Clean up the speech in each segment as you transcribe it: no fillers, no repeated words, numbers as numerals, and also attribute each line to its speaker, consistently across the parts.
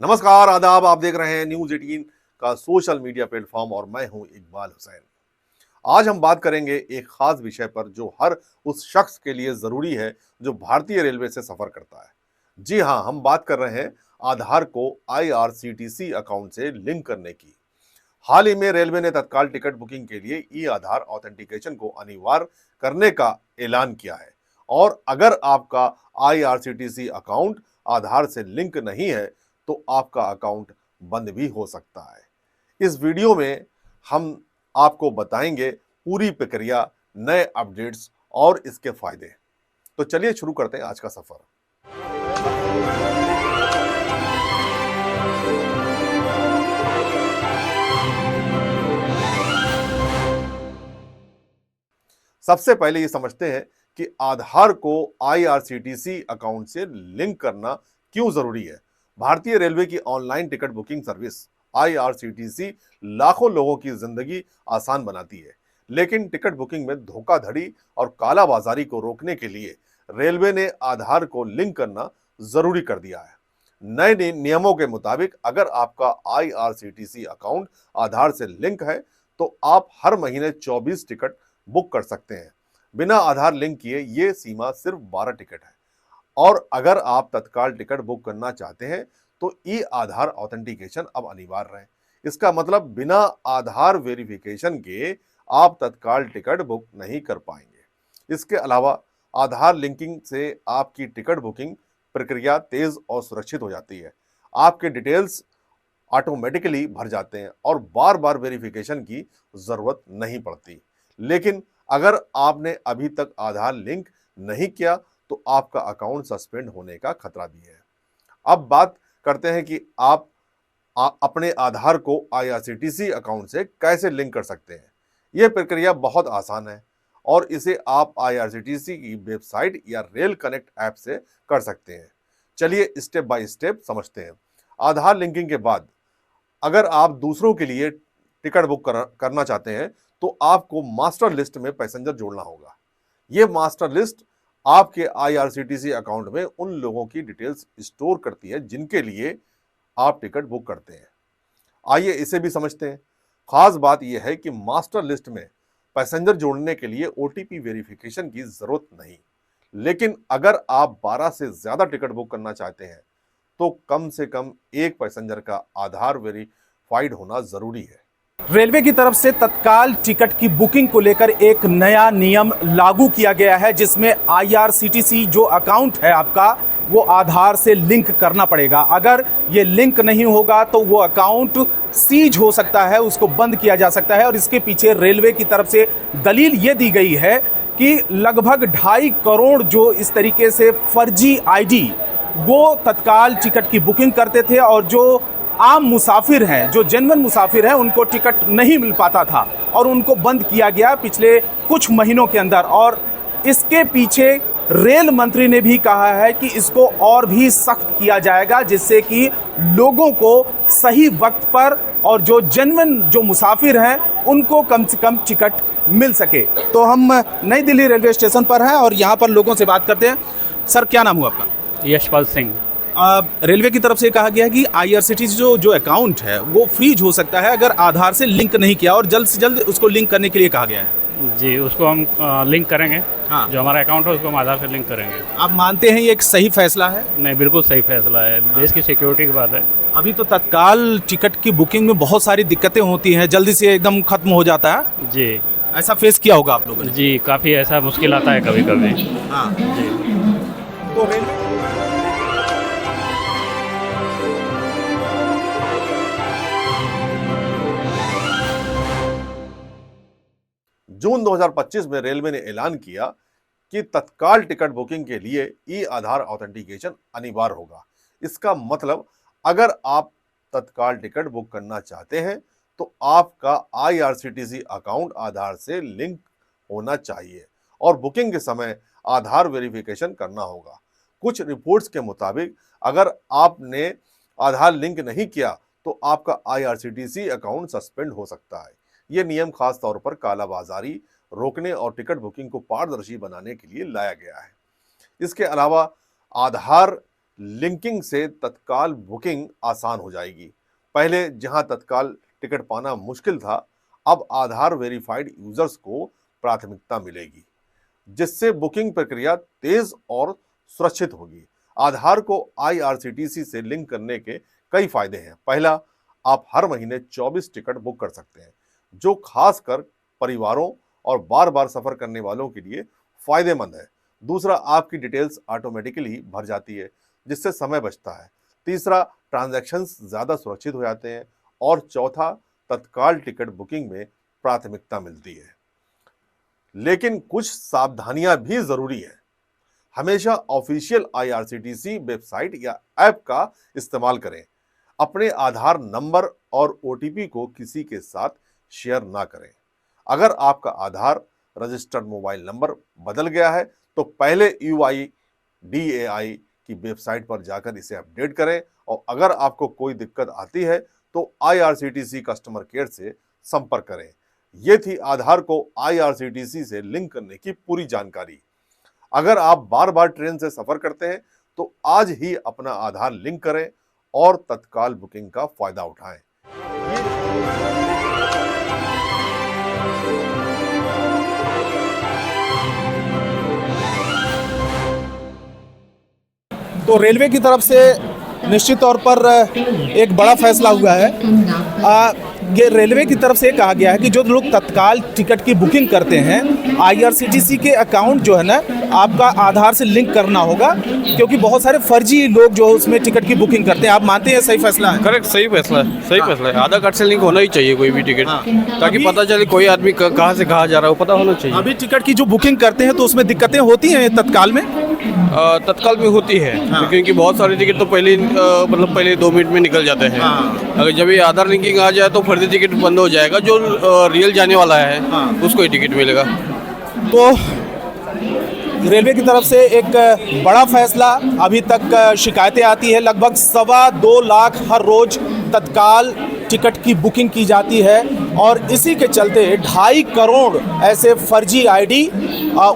Speaker 1: नमस्कार, आदाब। आप देख रहे हैं न्यूज 18 का सोशल मीडिया प्लेटफॉर्म और मैं हूं इकबाल हुसैन। आज हम बात करेंगे एक खास विषय पर जो हर उस शख्स के लिए जरूरी है जो भारतीय रेलवे से सफर करता है। जी हां, हम बात कर रहे हैं आधार को आईआरसीटीसी अकाउंट से लिंक करने की। हाल ही में रेलवे ने तत्काल टिकट बुकिंग के लिए ई आधार ऑथेंटिकेशन को अनिवार्य करने का ऐलान किया है और अगर आपका आईआरसीटीसी अकाउंट आधार से लिंक नहीं है तो आपका अकाउंट बंद भी हो सकता है। इस वीडियो में हम आपको बताएंगे पूरी प्रक्रिया, नए अपडेट्स और इसके फायदे। तो चलिए शुरू करते हैं आज का सफर। सबसे पहले ये समझते हैं कि आधार को आईआरसीटीसी अकाउंट से लिंक करना क्यों जरूरी है। भारतीय रेलवे की online ticket booking service IRCTC लाखों लोगों की जिंदगी आसान बनाती है, लेकिन टिकट बुकिंग में धोखाधड़ी और कालाबाजारी को रोकने के लिए रेलवे ने आधार को लिंक करना जरूरी कर दिया है। नए नियमों के मुताबिक अगर आपका आईआरसीटीसी अकाउंट आधार से लिंक है तो आप हर महीने 24 टिकट बुक कर सकते हैं। बिना आधार लिंक किए ये सीमा सिर्फ 12 टिकट है और अगर आप तत्काल टिकट बुक करना चाहते हैं तो ई आधार ऑथेंटिकेशन अब अनिवार्य है। इसका मतलब बिना आधार वेरिफिकेशन के आप तत्काल टिकट बुक नहीं कर पाएंगे। इसके अलावा आधार लिंकिंग से आपकी टिकट बुकिंग प्रक्रिया तेज और सुरक्षित हो जाती है। आपके डिटेल्स ऑटोमेटिकली भर जाते हैं और बार बार वेरिफिकेशन की जरूरत नहीं पड़ती। लेकिन अगर आपने अभी तक आधार लिंक नहीं किया तो आपका अकाउंट सस्पेंड होने का खतरा भी है। अब बात करते हैं कि आप अपने आधार को आईआरसीटीसी अकाउंट से कैसे लिंक कर सकते हैं। यह प्रक्रिया बहुत आसान है और इसे आप आईआरसीटीसी की वेबसाइट या रेल कनेक्ट ऐप से कर सकते हैं। चलिए स्टेप बाय स्टेप समझते हैं। आधार लिंकिंग के बाद अगर आप दूसरों के लिए टिकट बुक करना चाहते हैं तो आपको मास्टर लिस्ट में पैसेंजर जोड़ना होगा। यह मास्टर लिस्ट आपके आईआरसीटीसी अकाउंट में उन लोगों की डिटेल्स स्टोर करती है जिनके लिए आप टिकट बुक करते हैं। आइए इसे भी समझते हैं। खास बात यह है कि मास्टर लिस्ट में पैसेंजर जोड़ने के लिए ओटीपी वेरिफिकेशन की जरूरत नहीं, लेकिन अगर आप 12 से ज्यादा टिकट बुक करना चाहते हैं तो कम से कम एक पैसेंजर का आधार वेरीफाइड होना जरूरी है।
Speaker 2: रेलवे की तरफ से तत्काल टिकट की बुकिंग को लेकर एक नया नियम लागू किया गया है, जिसमें आईआरसीटीसी जो अकाउंट है आपका वो आधार से लिंक करना पड़ेगा। अगर ये लिंक नहीं होगा तो वो अकाउंट सीज हो सकता है, उसको बंद किया जा सकता है। और इसके पीछे रेलवे की तरफ से दलील ये दी गई है कि लगभग 2.5 करोड़ जो इस तरीके से फर्जी आईडी वो तत्काल टिकट की बुकिंग करते थे और जो आम मुसाफिर हैं, जो जेन्युइन मुसाफिर हैं, उनको टिकट नहीं मिल पाता था और उनको बंद किया गया पिछले कुछ महीनों के अंदर। और इसके पीछे रेल मंत्री ने भी कहा है कि इसको और भी सख्त किया जाएगा, जिससे कि लोगों को सही वक्त पर और जो जेन्युइन जो मुसाफिर हैं उनको कम से कम टिकट मिल सके। तो हम नई दिल्ली रेलवे स्टेशन पर हैं और यहाँ पर लोगों से बात करते हैं। सर, क्या नाम हुआ आपका?
Speaker 3: यशपाल सिंह।
Speaker 2: रेलवे की तरफ से कहा गया है कि आईआरसीटीसी जो अकाउंट है वो फ्रीज हो सकता है अगर आधार से लिंक नहीं किया, और जल्द से जल्द उसको लिंक करने के लिए कहा गया है।
Speaker 3: जी, उसको हम लिंक करेंगे।
Speaker 2: हाँ।
Speaker 3: जो हमारा अकाउंट है उसको हम आधार से लिंक करेंगे।
Speaker 2: आप मानते हैं ये एक सही फैसला है?
Speaker 3: नहीं, बिल्कुल सही फैसला है। देश की सिक्योरिटी की बात है।
Speaker 2: अभी तो तत्काल टिकट की बुकिंग में बहुत सारी दिक्कतें होती हैं, जल्दी से एकदम खत्म हो जाता है।
Speaker 3: जी,
Speaker 2: ऐसा फेस किया होगा आप लोगों ने?
Speaker 3: जी, काफ़ी ऐसा मुश्किल आता है कभी कभी।
Speaker 2: हाँ
Speaker 3: जी।
Speaker 2: तो रेलवे
Speaker 1: जून 2025 में रेलवे ने ऐलान किया कि तत्काल टिकट बुकिंग के लिए ई आधार ऑथेंटिकेशन अनिवार्य होगा। इसका मतलब अगर आप तत्काल टिकट बुक करना चाहते हैं तो आपका आईआरसीटीसी अकाउंट आधार से लिंक होना चाहिए और बुकिंग के समय आधार वेरिफिकेशन करना होगा। कुछ रिपोर्ट्स के मुताबिक अगर आपने आधार लिंक नहीं किया तो आपका आईआरसीटीसी अकाउंट सस्पेंड हो सकता है। यह नियम खास तौर पर कालाबाजारी रोकने और टिकट बुकिंग को पारदर्शी बनाने के लिए लाया गया है। इसके अलावा आधार लिंकिंग से तत्काल बुकिंग आसान हो जाएगी। पहले जहां तत्काल टिकट पाना मुश्किल था, अब आधार वेरीफाइड यूजर्स को प्राथमिकता मिलेगी, जिससे बुकिंग प्रक्रिया तेज और सुरक्षित होगी। आधार को IRCTC से लिंक करने के कई फायदे हैं। पहला, आप हर महीने 24 टिकट बुक कर सकते हैं, जो खासकर परिवारों और बार बार सफर करने वालों के लिए फायदेमंद है। दूसरा, आपकी डिटेल्स ऑटोमेटिकली भर जाती है, जिससे समय बचता है। तीसरा, ट्रांजैक्शंस ज्यादा सुरक्षित हो जाते हैं। और चौथा, तत्काल टिकट बुकिंग में प्राथमिकता मिलती है। लेकिन कुछ सावधानियां भी जरूरी है। हमेशा ऑफिशियल IRCTC वेबसाइट या ऐप का इस्तेमाल करें। अपने आधार नंबर और OTP को किसी के साथ शेयर ना करें। अगर आपका आधार रजिस्टर्ड मोबाइल नंबर बदल गया है तो पहले UIDAI की वेबसाइट पर जाकर इसे अपडेट करें, और अगर आपको कोई दिक्कत आती है तो IRCTC कस्टमर केयर से संपर्क करें। ये थी आधार को IRCTC से लिंक करने की पूरी जानकारी। अगर आप बार बार ट्रेन से सफर करते हैं तो आज ही अपना आधार लिंक करें और तत्काल बुकिंग का फायदा उठाएं।
Speaker 2: तो रेलवे की तरफ से निश्चित तौर पर एक बड़ा फैसला हुआ है। ये रेलवे की तरफ से कहा गया है कि जो लोग तत्काल टिकट की बुकिंग करते हैं, IRCTC के अकाउंट जो है ना, आपका आधार से लिंक करना होगा, क्योंकि बहुत सारे फर्जी लोग जो उसमें टिकट की बुकिंग करते हैं। आप मानते हैं सही फैसला है?
Speaker 4: करेक्ट, सही फैसला है, सही फैसला है। आधार कार्ड से लिंक होना ही चाहिए कोई भी टिकट, ताकि पता चले कोई आदमी कहाँ से कहाँ जा रहा है, वो पता होना चाहिए।
Speaker 2: अभी टिकट की जो बुकिंग करते हैं तो उसमें दिक्कतें होती हैं तत्काल में?
Speaker 4: तत्काल में होती है, क्योंकि बहुत सारे टिकट तो पहले 2 मिनट में निकल जाते हैं। अगर जब ये आधार लिंकिंग आ जाए तो फर्जी टिकट बंद हो जाएगा। जो रियल जाने वाला है उसको ही टिकट मिलेगा।
Speaker 2: तो रेलवे की तरफ से एक बड़ा फैसला। अभी तक शिकायतें आती है, लगभग 2.25 लाख हर रोज तत्काल टिकट की बुकिंग की जाती है, और इसी के चलते 2.5 करोड़ ऐसे फर्जी ID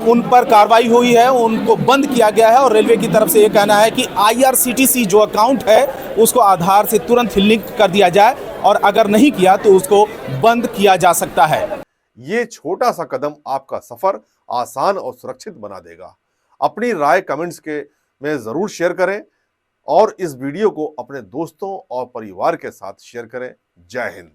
Speaker 2: उन पर कार्रवाई हुई है, उनको बंद किया गया है। और रेलवे की तरफ से ये कहना है कि IRCTC जो अकाउंट है उसको आधार से तुरंत ही लिंक कर दिया जाए, और अगर नहीं किया तो उसको बंद किया जा सकता है।
Speaker 1: ये छोटा सा कदम आपका सफर आसान और सुरक्षित बना देगा। अपनी राय कमेंट्स में जरूर शेयर करें, और इस वीडियो को अपने दोस्तों और परिवार के साथ शेयर करें। जय हिंद।